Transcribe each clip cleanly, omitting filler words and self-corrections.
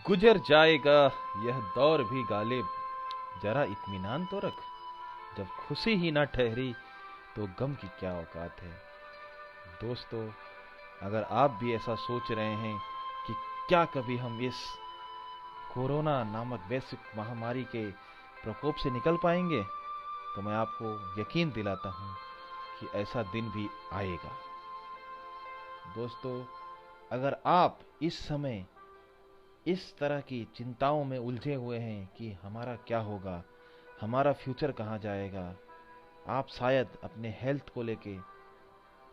गुजर जाएगा यह दौर भी गालिब, जरा इत्मीनान तो रख। जब खुशी ही ना ठहरी तो गम की क्या औकात है। दोस्तों, अगर आप भी ऐसा सोच रहे हैं कि क्या कभी हम इस कोरोना नामक वैश्विक महामारी के प्रकोप से निकल पाएंगे, तो मैं आपको यकीन दिलाता हूं कि ऐसा दिन भी आएगा। दोस्तों, अगर आप इस समय इस तरह की चिंताओं में उलझे हुए हैं कि हमारा क्या होगा, हमारा फ्यूचर कहाँ जाएगा, आप शायद अपने हेल्थ को लेके,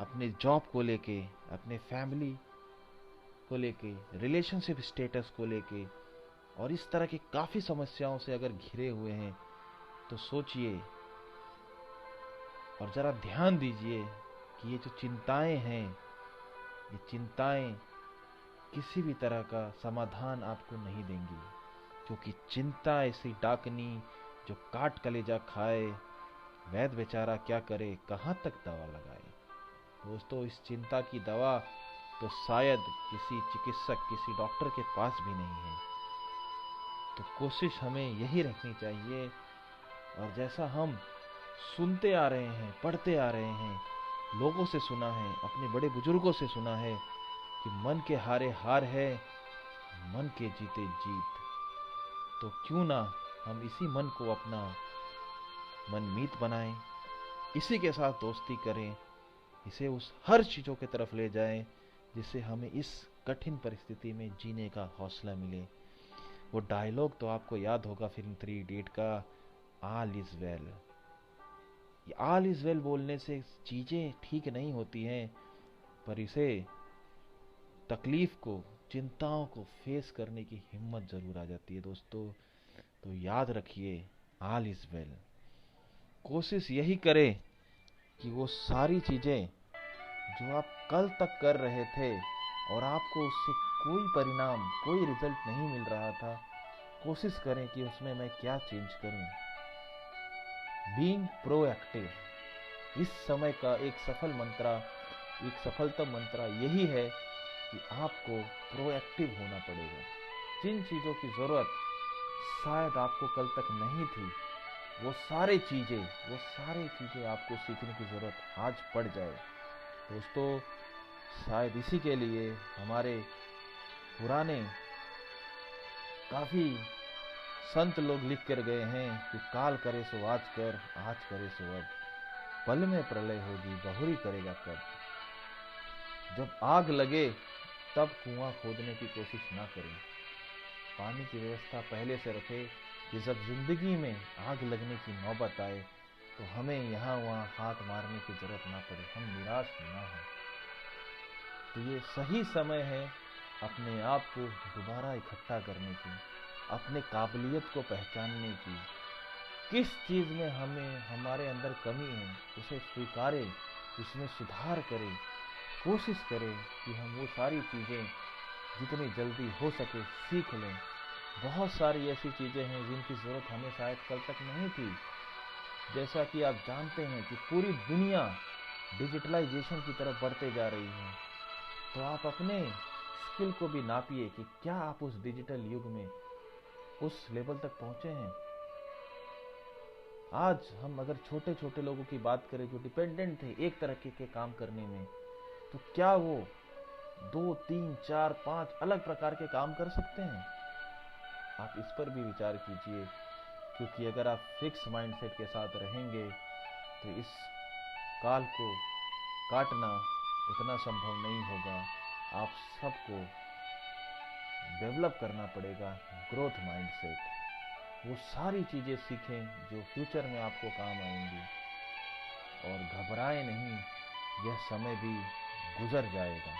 अपने जॉब को लेके, अपने फैमिली को लेके, रिलेशनशिप स्टेटस को लेके और इस तरह की काफ़ी समस्याओं से अगर घिरे हुए हैं, तो सोचिए और ज़रा ध्यान दीजिए कि ये जो चिंताएं हैं, ये चिंताएं किसी भी तरह का समाधान आपको नहीं देंगी, क्योंकि चिंता ऐसी डाकनी जो काट कलेजा खाए, वैद्य बेचारा क्या करे, कहाँ तक दवा लगाए। दोस्तों, इस चिंता की दवा तो शायद किसी चिकित्सक, किसी डॉक्टर के पास भी नहीं है। तो कोशिश हमें यही रखनी चाहिए, और जैसा हम सुनते आ रहे हैं, पढ़ते आ रहे हैं, लोगों से सुना है, अपने बड़े बुजुर्गों से सुना है कि मन के हारे हार है, मन के जीते जीत। तो क्यों ना हम इसी मन को अपना मनमीत बनाएं, इसी के साथ दोस्ती करें, इसे उस हर चीज़ों की तरफ ले जाएं जिससे हमें इस कठिन परिस्थिति में जीने का हौसला मिले। वो डायलॉग तो आपको याद होगा फिल्म 3 इडियट का, ऑल इज वेल। ये ऑल इज वेल बोलने से चीज़ें ठीक नहीं होती हैं, पर इसे तकलीफ को, चिंताओं को फेस करने की हिम्मत जरूर आ जाती है। दोस्तों, तो याद रखिए, ऑल इज वेल। कोशिश यही करें कि वो सारी चीज़ें जो आप कल तक कर रहे थे और आपको उससे कोई परिणाम, कोई रिजल्ट नहीं मिल रहा था, कोशिश करें कि उसमें मैं क्या चेंज करूं। बीइंग प्रोएक्टिव इस समय का एक सफलतम मंत्रा यही है कि आपको प्रोएक्टिव होना पड़ेगा। जिन चीज़ों की ज़रूरत शायद आपको कल तक नहीं थी, वो सारी चीज़ें आपको सीखने की ज़रूरत आज पड़ जाए। दोस्तों, शायद इसी के लिए हमारे पुराने काफ़ी संत लोग लिख कर गए हैं कि काल करे सो आज कर, आज करे सो अब, पल में प्रलय होगी, बहुरी करेगा कब। जब आग लगे तब कुआं खोदने की कोशिश ना करें। पानी की व्यवस्था पहले से रखें कि जब जिंदगी में आग लगने की नौबत आए तो हमें यहाँ वहाँ हाथ मारने की जरूरत ना पड़े, हम निराश ना हो। तो ये सही समय है अपने आप को दोबारा इकट्ठा करने की, अपने काबिलियत को पहचानने की। किस चीज़ में हमें, हमारे अंदर कमी है, उसे स्वीकारें, उसमें सुधार करें। कोशिश करें कि हम वो सारी चीज़ें जितनी जल्दी हो सके सीख लें। बहुत सारी ऐसी चीज़ें हैं जिनकी ज़रूरत हमें शायद कल तक नहीं थी। जैसा कि आप जानते हैं कि पूरी दुनिया डिजिटलाइजेशन की तरफ बढ़ते जा रही है, तो आप अपने स्किल को भी नापिए कि क्या आप उस डिजिटल युग में उस लेवल तक पहुंचे हैं। आज हम अगर छोटे छोटे लोगों की बात करें जो डिपेंडेंट थे एक तरह के काम करने में, तो क्या वो 2, 3, 4, 5 अलग प्रकार के काम कर सकते हैं? आप इस पर भी विचार कीजिए, क्योंकि अगर आप फिक्स माइंडसेट के साथ रहेंगे तो इस काल को काटना उतना संभव नहीं होगा। आप सबको डेवलप करना पड़ेगा ग्रोथ माइंडसेट। वो सारी चीज़ें सीखें जो फ्यूचर में आपको काम आएंगी, और घबराएं नहीं, यह समय भी गुजर जाएगा।